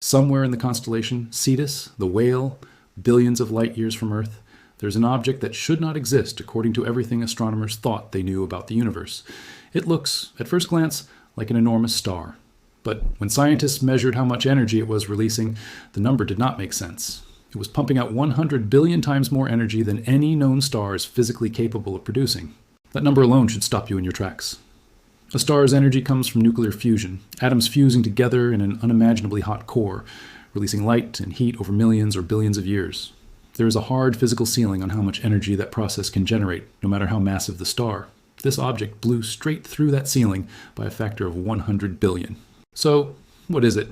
Somewhere in the constellation Cetus, the Whale, billions of light years from Earth, there's an object that should not exist according to everything astronomers thought they knew about the universe. It looks, at first glance, like an enormous star. But when scientists measured how much energy it was releasing, the number did not make sense. It was pumping out 100 billion times more energy than any known star is physically capable of producing. That number alone should stop you in your tracks. A star's energy comes from nuclear fusion, atoms fusing together in an unimaginably hot core, releasing light and heat over millions or billions of years. There is a hard physical ceiling on how much energy that process can generate, no matter how massive the star. This object blew straight through that ceiling by a factor of 100 billion. So, what is it?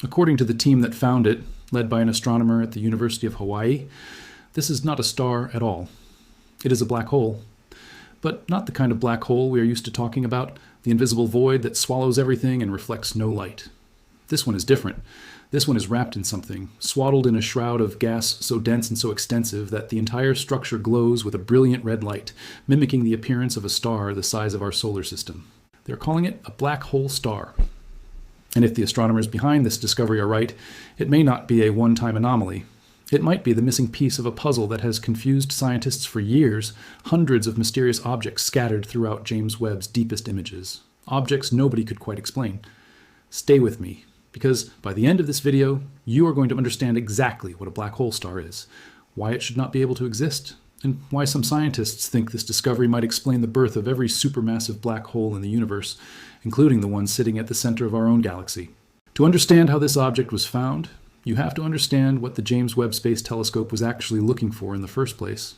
According to the team that found it, led by an astronomer at the University of Hawaii, this is not a star at all. It is a black hole. But not the kind of black hole we are used to talking about, the invisible void that swallows everything and reflects no light. This one is different. This one is wrapped in something, swaddled in a shroud of gas so dense and so extensive that the entire structure glows with a brilliant red light, mimicking the appearance of a star the size of our solar system. They are calling it a black hole star. And if the astronomers behind this discovery are right, it may not be a one-time anomaly. It might be the missing piece of a puzzle that has confused scientists for years, hundreds of mysterious objects scattered throughout James Webb's deepest images. Objects nobody could quite explain. Stay with me, because by the end of this video, you are going to understand exactly what a black hole star is, why it should not be able to exist, and why some scientists think this discovery might explain the birth of every supermassive black hole in the universe, including the one sitting at the center of our own galaxy. To understand how this object was found, you have to understand what the James Webb Space Telescope was actually looking for in the first place.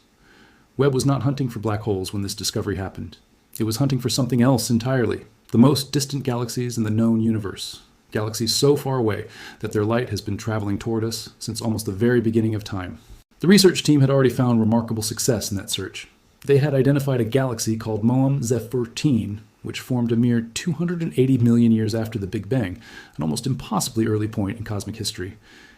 Webb was not hunting for black holes when this discovery happened. It was hunting for something else entirely, the most distant galaxies in the known universe, galaxies so far away that their light has been traveling toward us since almost the very beginning of time. The research team had already found remarkable success in that search. They had identified a galaxy called Moam Zephyr-14, which formed a mere 280 million years after the Big Bang, an almost impossibly early point in cosmic history.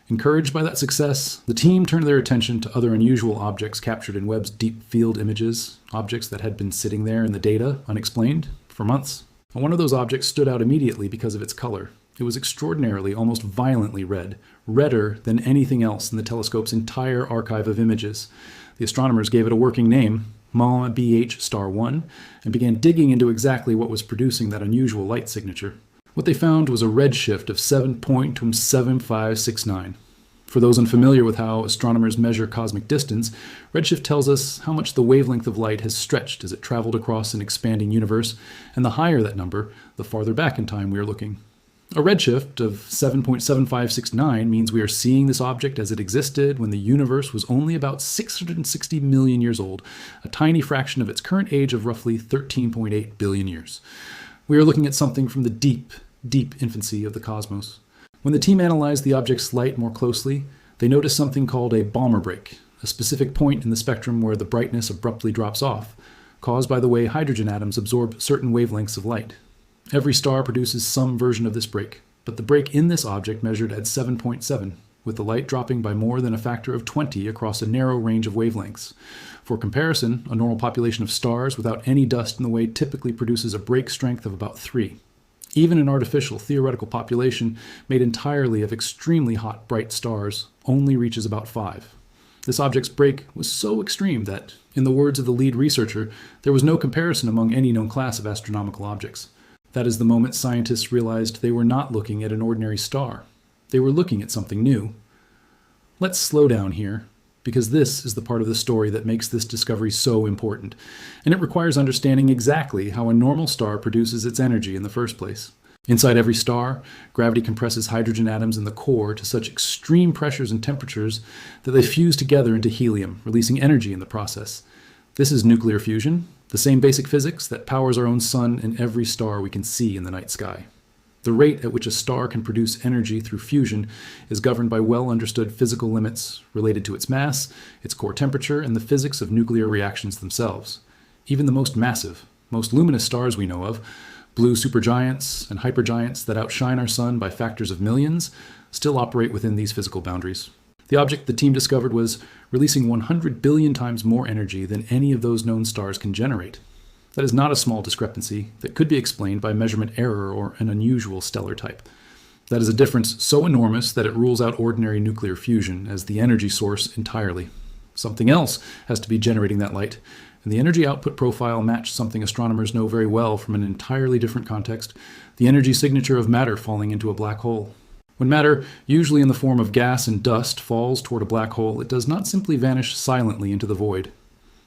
Encouraged by that success, the team turned their attention to other unusual objects captured in Webb's deep field images, objects that had been sitting there in the data, unexplained, for months. And one of those objects stood out immediately because of its color. It was extraordinarily, almost violently red, redder than anything else in the telescope's entire archive of images. The astronomers gave it a working name, Moam BH Star 1, and began digging into exactly what was producing that unusual light signature. What they found was a redshift of 7.7569. For those unfamiliar with how astronomers measure cosmic distance, redshift tells us how much the wavelength of light has stretched as it traveled across an expanding universe, and the higher that number, the farther back in time we are looking. A redshift of 7.7569 means we are seeing this object as it existed when the universe was only about 660 million years old, a tiny fraction of its current age of roughly 13.8 billion years. We are looking at something from the deep, deep infancy of the cosmos. When the team analyzed the object's light more closely, they noticed something called a Balmer break, a specific point in the spectrum where the brightness abruptly drops off, caused by the way hydrogen atoms absorb certain wavelengths of light. Every star produces some version of this break, but the break in this object measured at 7.7, with the light dropping by more than a factor of 20 across a narrow range of wavelengths. For comparison, a normal population of stars without any dust in the way typically produces a break strength of about 3. Even an artificial theoretical population made entirely of extremely hot, bright stars only reaches about 5. This object's break was so extreme that, in the words of the lead researcher, there was no comparison among any known class of astronomical objects. That is the moment scientists realized they were not looking at an ordinary star. They were looking at something new. Let's slow down here, because this is the part of the story that makes this discovery so important, and it requires understanding exactly how a normal star produces its energy in the first place. Inside every star, gravity compresses hydrogen atoms in the core to such extreme pressures and temperatures that they fuse together into helium, releasing energy in the process. This is nuclear fusion, the same basic physics that powers our own sun and every star we can see in the night sky. The rate at which a star can produce energy through fusion is governed by well-understood physical limits related to its mass, its core temperature, and the physics of nuclear reactions themselves. Even the most massive, most luminous stars we know of, blue supergiants and hypergiants that outshine our sun by factors of millions, still operate within these physical boundaries. The object the team discovered was releasing 100 billion times more energy than any of those known stars can generate. That is not a small discrepancy that could be explained by measurement error or an unusual stellar type. That is a difference so enormous that it rules out ordinary nuclear fusion as the energy source entirely. Something else has to be generating that light, and the energy output profile matched something astronomers know very well from an entirely different context, the energy signature of matter falling into a black hole. When matter, usually in the form of gas and dust, falls toward a black hole, it does not simply vanish silently into the void.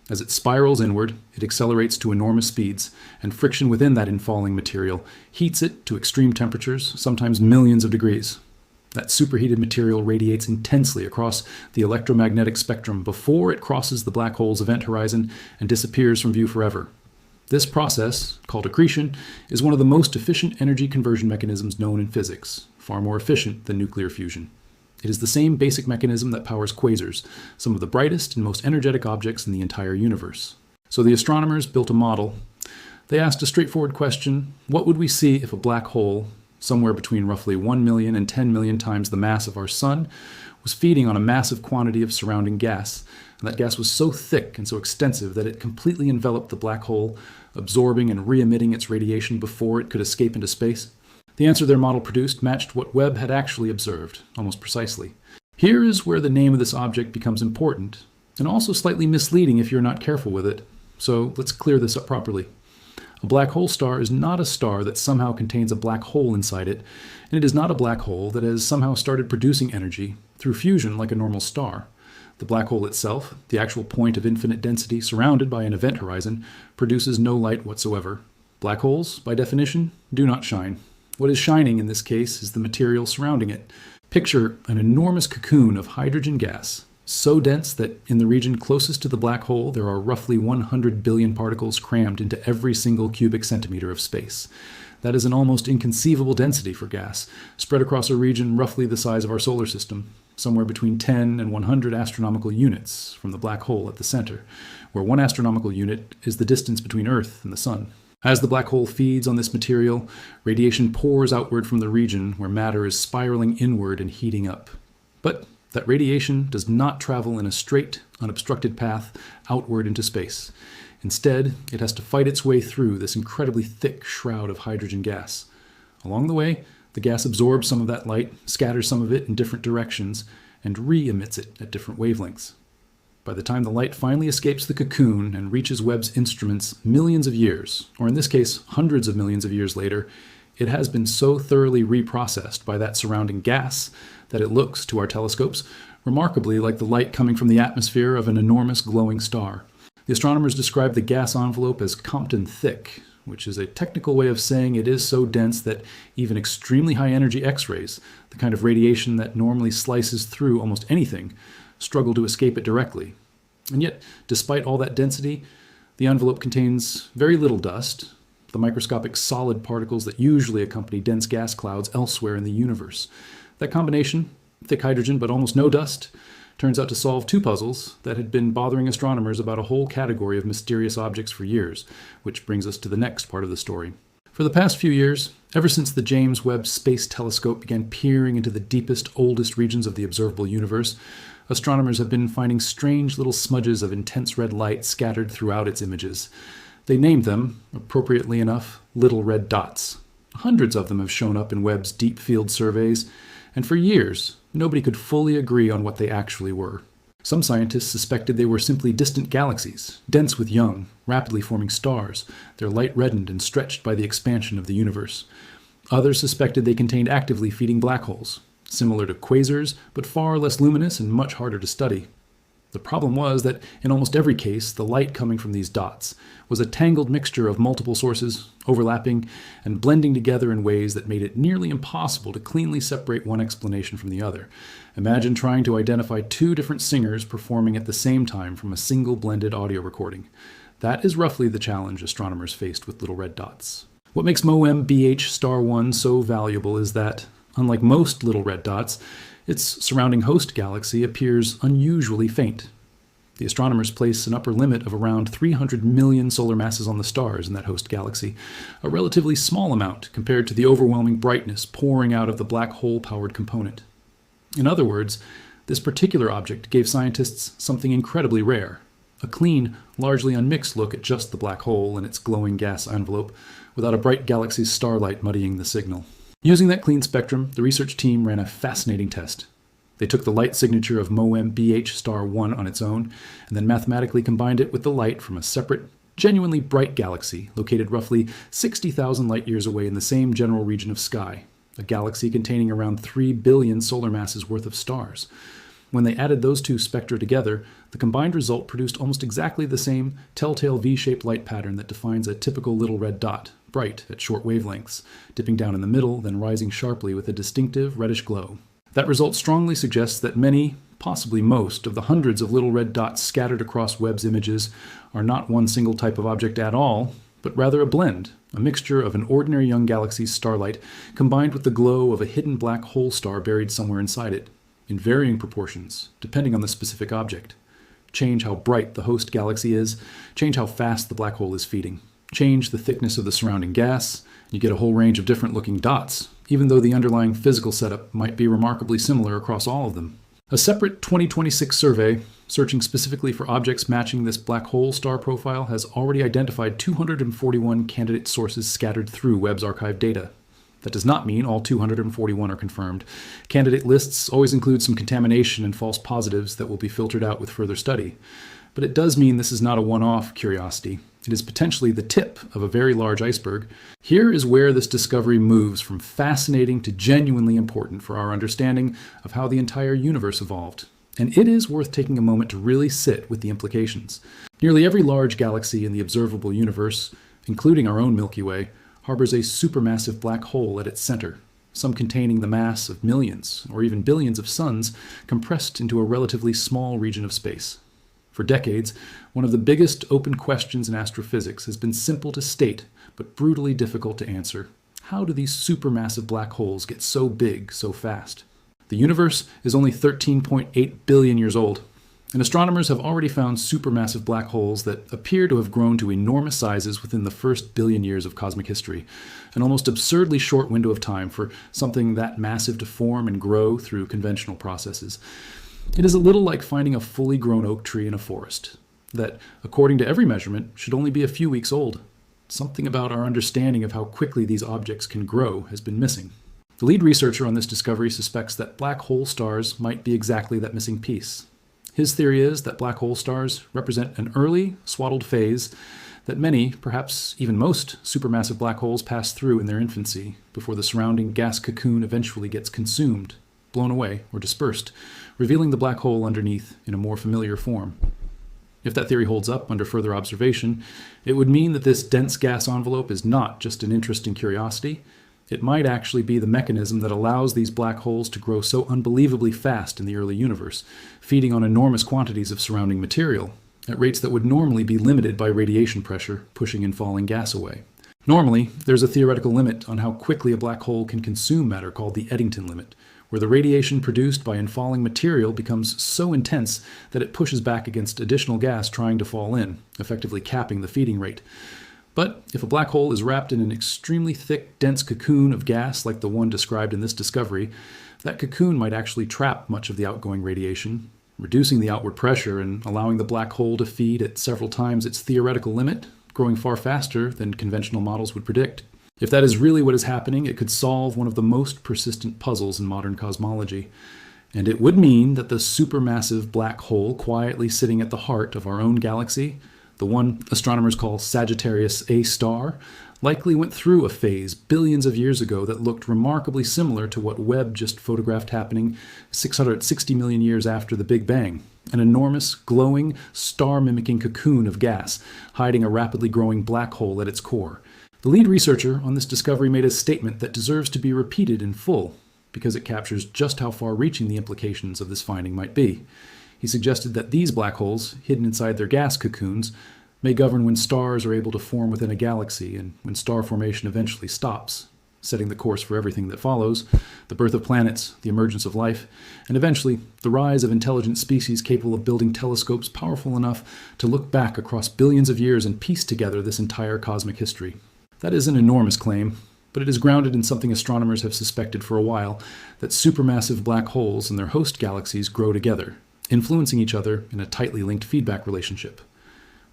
As it spirals inward, it accelerates to enormous speeds, and friction within that infalling material heats it to extreme temperatures, sometimes millions of degrees. That superheated material radiates intensely across the electromagnetic spectrum before it crosses the black hole's event horizon and disappears from view forever. This process, called accretion, is one of the most efficient energy conversion mechanisms known in physics, far more efficient than nuclear fusion. It is the same basic mechanism that powers quasars, some of the brightest and most energetic objects in the entire universe. So the astronomers built a model. They asked a straightforward question: what would we see if a black hole, somewhere between roughly 1 million and 10 million times the mass of our Sun, was feeding on a massive quantity of surrounding gas, and that gas was so thick and so extensive that it completely enveloped the black hole, absorbing and re-emitting its radiation before it could escape into space? The answer their model produced matched what Webb had actually observed, almost precisely. Here is where the name of this object becomes important, and also slightly misleading if you're not careful with it. So let's clear this up properly. A black hole star is not a star that somehow contains a black hole inside it, and it is not a black hole that has somehow started producing energy through fusion like a normal star. The black hole itself, the actual point of infinite density surrounded by an event horizon, produces no light whatsoever. Black holes, by definition, do not shine. What is shining in this case is the material surrounding it. Picture an enormous cocoon of hydrogen gas, so dense that in the region closest to the black hole there are roughly 100 billion particles crammed into every single cubic centimeter of space. That is an almost inconceivable density for gas, spread across a region roughly the size of our solar system, somewhere between 10 and 100 astronomical units from the black hole at the center, where 1 astronomical unit is the distance between Earth and the Sun. As the black hole feeds on this material, radiation pours outward from the region where matter is spiraling inward and heating up. But that radiation does not travel in a straight, unobstructed path outward into space. Instead, it has to fight its way through this incredibly thick shroud of hydrogen gas. Along the way, the gas absorbs some of that light, scatters some of it in different directions, and re-emits it at different wavelengths. By the time the light finally escapes the cocoon and reaches Webb's instruments millions of years, or in this case, hundreds of millions of years later, it has been so thoroughly reprocessed by that surrounding gas that it looks, to our telescopes, remarkably like the light coming from the atmosphere of an enormous glowing star. The astronomers describe the gas envelope as Compton thick, which is a technical way of saying it is so dense that even extremely high-energy X-rays, the kind of radiation that normally slices through almost anything, struggle to escape it directly. And yet, despite all that density, the envelope contains very little dust, the microscopic solid particles that usually accompany dense gas clouds elsewhere in the universe. That combination, thick hydrogen but almost no dust, turns out to solve 2 puzzles that had been bothering astronomers about a whole category of mysterious objects for years, which brings us to the next part of the story. For the past few years, ever since the James Webb Space Telescope began peering into the deepest, oldest regions of the observable universe, astronomers have been finding strange little smudges of intense red light scattered throughout its images. They named them, appropriately enough, little red dots. Hundreds of them have shown up in Webb's deep field surveys, and for years, nobody could fully agree on what they actually were. Some scientists suspected they were simply distant galaxies, dense with young, rapidly forming stars, their light reddened and stretched by the expansion of the universe. Others suspected they contained actively feeding black holes, similar to quasars, but far less luminous and much harder to study. The problem was that in almost every case, the light coming from these dots was a tangled mixture of multiple sources, overlapping and blending together in ways that made it nearly impossible to cleanly separate one explanation from the other. Imagine trying to identify 2 different singers performing at the same time from a single blended audio recording. That is roughly the challenge astronomers faced with little red dots. What makes MOEM BH Star 1 so valuable is that, unlike most little red dots, its surrounding host galaxy appears unusually faint. The astronomers place an upper limit of around 300 million solar masses on the stars in that host galaxy, a relatively small amount compared to the overwhelming brightness pouring out of the black hole-powered component. In other words, this particular object gave scientists something incredibly rare, a clean, largely unmixed look at just the black hole and its glowing gas envelope, without a bright galaxy's starlight muddying the signal. Using that clean spectrum, the research team ran a fascinating test. They took the light signature of MOEM BH star 1 on its own, and then mathematically combined it with the light from a separate, genuinely bright galaxy located roughly 60,000 light-years away in the same general region of sky, a galaxy containing around 3 billion solar masses worth of stars. When they added those two spectra together, the combined result produced almost exactly the same telltale V-shaped light pattern that defines a typical little red dot, bright at short wavelengths, dipping down in the middle, then rising sharply with a distinctive reddish glow. That result strongly suggests that many, possibly most, of the hundreds of little red dots scattered across Webb's images are not one single type of object at all, but rather a blend, a mixture of an ordinary young galaxy's starlight combined with the glow of a hidden black hole star buried somewhere inside it, in varying proportions, depending on the specific object. Change how bright the host galaxy is, change how fast the black hole is feeding, change the thickness of the surrounding gas, you get a whole range of different looking dots, even though the underlying physical setup might be remarkably similar across all of them. A separate 2026 survey, searching specifically for objects matching this black hole star profile, has already identified 241 candidate sources scattered through Webb's archive data. That does not mean all 241 are confirmed. Candidate lists always include some contamination and false positives that will be filtered out with further study. But it does mean this is not a one-off curiosity. It is potentially the tip of a very large iceberg. Here is where this discovery moves from fascinating to genuinely important for our understanding of how the entire universe evolved. And it is worth taking a moment to really sit with the implications. Nearly every large galaxy in the observable universe, including our own Milky Way, harbors a supermassive black hole at its center, some containing the mass of millions or even billions of suns compressed into a relatively small region of space. For decades, one of the biggest open questions in astrophysics has been simple to state, but brutally difficult to answer. How do these supermassive black holes get so big so fast? The universe is only 13.8 billion years old, and astronomers have already found supermassive black holes that appear to have grown to enormous sizes within the first billion years of cosmic history, an almost absurdly short window of time for something that massive to form and grow through conventional processes. It is a little like finding a fully grown oak tree in a forest, that, according to every measurement, should only be a few weeks old. Something about our understanding of how quickly these objects can grow has been missing. The lead researcher on this discovery suspects that black hole stars might be exactly that missing piece. His theory is that black hole stars represent an early, swaddled phase that many, perhaps even most, supermassive black holes pass through in their infancy before the surrounding gas cocoon eventually gets consumed, blown away, or dispersed, revealing the black hole underneath in a more familiar form. If that theory holds up under further observation, it would mean that this dense gas envelope is not just an interesting curiosity. It might actually be the mechanism that allows these black holes to grow so unbelievably fast in the early universe, feeding on enormous quantities of surrounding material, at rates that would normally be limited by radiation pressure pushing and falling gas away. Normally, there's a theoretical limit on how quickly a black hole can consume matter called the Eddington limit, where the radiation produced by infalling material becomes so intense that it pushes back against additional gas trying to fall in, effectively capping the feeding rate. But if a black hole is wrapped in an extremely thick, dense cocoon of gas like the one described in this discovery, that cocoon might actually trap much of the outgoing radiation, reducing the outward pressure and allowing the black hole to feed at several times its theoretical limit, growing far faster than conventional models would predict. If that is really what is happening, it could solve one of the most persistent puzzles in modern cosmology. And it would mean that the supermassive black hole quietly sitting at the heart of our own galaxy, the one astronomers call Sagittarius A star, likely went through a phase billions of years ago that looked remarkably similar to what Webb just photographed happening 660 million years after the Big Bang. An enormous, glowing, star-mimicking cocoon of gas, hiding a rapidly growing black hole at its core. The lead researcher on this discovery made a statement that deserves to be repeated in full, because it captures just how far-reaching the implications of this finding might be. He suggested that these black holes, hidden inside their gas cocoons, may govern when stars are able to form within a galaxy and when star formation eventually stops, setting the course for everything that follows, the birth of planets, the emergence of life, and eventually the rise of intelligent species capable of building telescopes powerful enough to look back across billions of years and piece together this entire cosmic history. That is an enormous claim, but it is grounded in something astronomers have suspected for a while, that supermassive black holes and their host galaxies grow together, influencing each other in a tightly linked feedback relationship.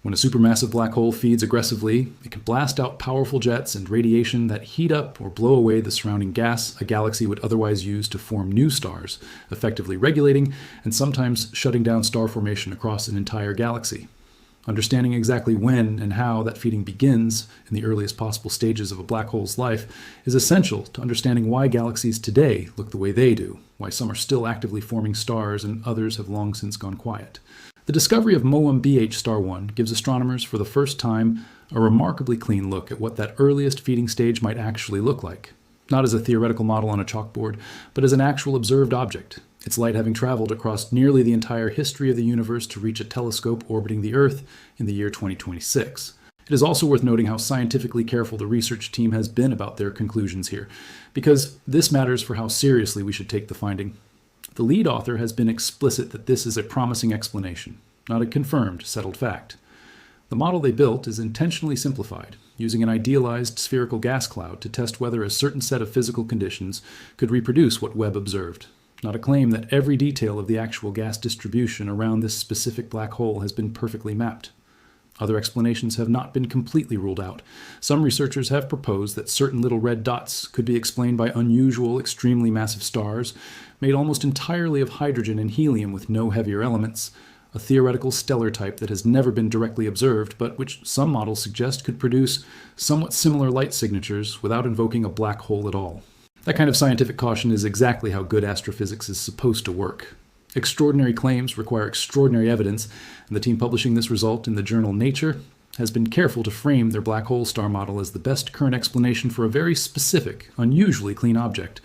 When a supermassive black hole feeds aggressively, it can blast out powerful jets and radiation that heat up or blow away the surrounding gas a galaxy would otherwise use to form new stars, effectively regulating and sometimes shutting down star formation across an entire galaxy. Understanding exactly when and how that feeding begins in the earliest possible stages of a black hole's life is essential to understanding why galaxies today look the way they do, why some are still actively forming stars and others have long since gone quiet. The discovery of MOAM-BH Star 1 gives astronomers for the first time a remarkably clean look at what that earliest feeding stage might actually look like, not as a theoretical model on a chalkboard, but as an actual observed object, its light having traveled across nearly the entire history of the universe to reach a telescope orbiting the Earth in the year 2026. It is also worth noting how scientifically careful the research team has been about their conclusions here, because this matters for how seriously we should take the finding. The lead author has been explicit that this is a promising explanation, not a confirmed, settled fact. The model they built is intentionally simplified, using an idealized spherical gas cloud to test whether a certain set of physical conditions could reproduce what Webb observed, not a claim that every detail of the actual gas distribution around this specific black hole has been perfectly mapped. Other explanations have not been completely ruled out. Some researchers have proposed that certain little red dots could be explained by unusual, extremely massive stars, made almost entirely of hydrogen and helium with no heavier elements, a theoretical stellar type that has never been directly observed, but which some models suggest could produce somewhat similar light signatures without invoking a black hole at all. That kind of scientific caution is exactly how good astrophysics is supposed to work. Extraordinary claims require extraordinary evidence, and the team publishing this result in the journal Nature has been careful to frame their black hole star model as the best current explanation for a very specific, unusually clean object,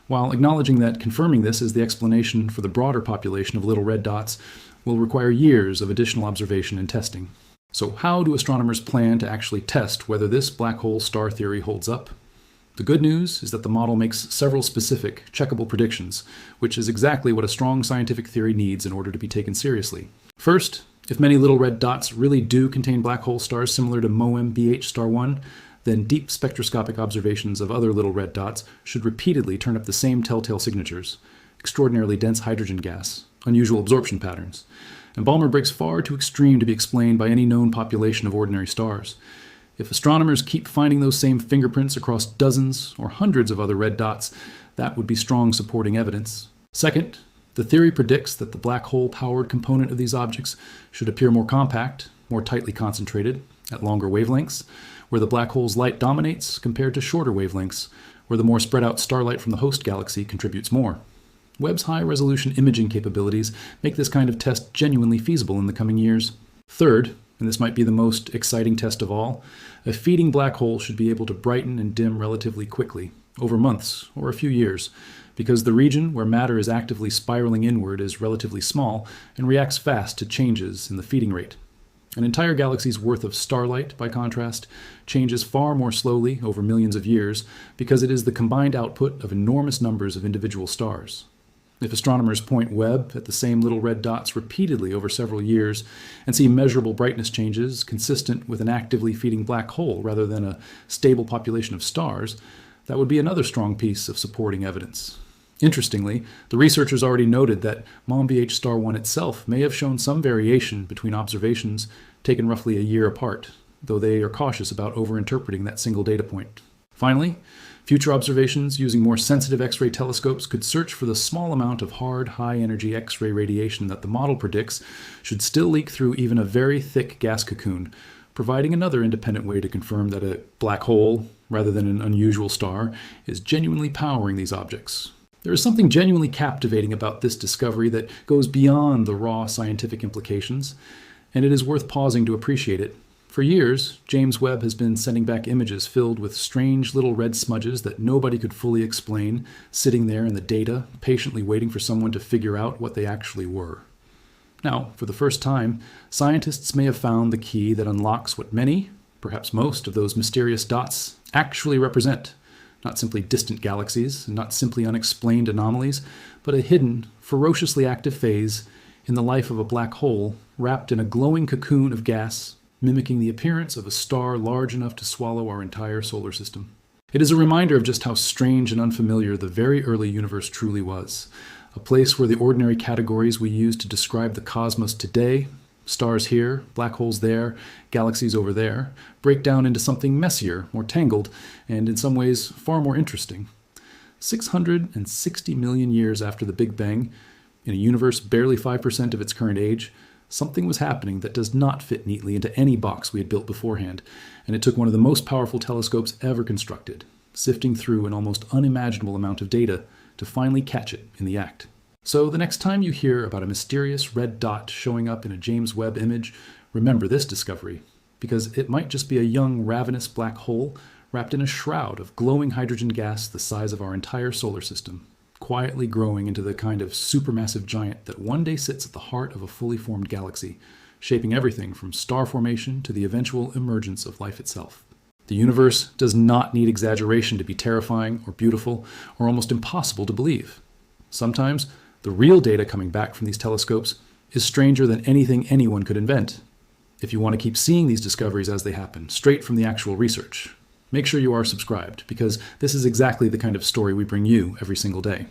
while acknowledging that confirming this as the explanation for the broader population of little red dots will require years of additional observation and testing. So how do astronomers plan to actually test whether this black hole star theory holds up? The good news is that the model makes several specific, checkable predictions, which is exactly what a strong scientific theory needs in order to be taken seriously. First, if many little red dots really do contain black hole stars similar to MOAM-BH Star 1, then deep spectroscopic observations of other little red dots should repeatedly turn up the same telltale signatures: extraordinarily dense hydrogen gas, unusual absorption patterns, and Balmer breaks far too extreme to be explained by any known population of ordinary stars. If astronomers keep finding those same fingerprints across dozens or hundreds of other red dots, that would be strong supporting evidence. Second, the theory predicts that the black hole-powered component of these objects should appear more compact, more tightly concentrated, at longer wavelengths, where the black hole's light dominates compared to shorter wavelengths, where the more spread-out starlight from the host galaxy contributes more. Webb's high-resolution imaging capabilities make this kind of test genuinely feasible in the coming years. Third, and this might be the most exciting test of all, a feeding black hole should be able to brighten and dim relatively quickly, over months or a few years, because the region where matter is actively spiraling inward is relatively small and reacts fast to changes in the feeding rate. An entire galaxy's worth of starlight, by contrast, changes far more slowly over millions of years because it is the combined output of enormous numbers of individual stars. If astronomers point Webb at the same little red dots repeatedly over several years and see measurable brightness changes consistent with an actively feeding black hole rather than a stable population of stars, that would be another strong piece of supporting evidence. Interestingly, the researchers already noted that MOAM-BH Star 1 itself may have shown some variation between observations taken roughly a year apart, though they are cautious about overinterpreting that single data point. Finally, future observations using more sensitive X-ray telescopes could search for the small amount of hard, high-energy X-ray radiation that the model predicts should still leak through even a very thick gas cocoon, providing another independent way to confirm that a black hole, rather than an unusual star, is genuinely powering these objects. There is something genuinely captivating about this discovery that goes beyond the raw scientific implications, and it is worth pausing to appreciate it. For years, James Webb has been sending back images filled with strange little red smudges that nobody could fully explain, sitting there in the data, patiently waiting for someone to figure out what they actually were. Now, for the first time, scientists may have found the key that unlocks what many, perhaps most, of those mysterious dots actually represent. Not simply distant galaxies, and not simply unexplained anomalies, but a hidden, ferociously active phase in the life of a black hole wrapped in a glowing cocoon of gas, mimicking the appearance of a star large enough to swallow our entire solar system. It is a reminder of just how strange and unfamiliar the very early universe truly was, a place where the ordinary categories we use to describe the cosmos today Stars here, black holes there, galaxies over there, break down into something messier, more tangled, and in some ways far more interesting. 660 million years after the Big Bang, in a universe barely 5% of its current age, something was happening that does not fit neatly into any box we had built beforehand, and it took one of the most powerful telescopes ever constructed, sifting through an almost unimaginable amount of data to finally catch it in the act. So the next time you hear about a mysterious red dot showing up in a James Webb image, remember this discovery, because it might just be a young, ravenous black hole wrapped in a shroud of glowing hydrogen gas the size of our entire solar system, quietly growing into the kind of supermassive giant that one day sits at the heart of a fully formed galaxy, shaping everything from star formation to the eventual emergence of life itself. The universe does not need exaggeration to be terrifying or beautiful or almost impossible to believe. Sometimes, the real data coming back from these telescopes is stranger than anything anyone could invent. If you want to keep seeing these discoveries as they happen, straight from the actual research, make sure you are subscribed, because this is exactly the kind of story we bring you every single day.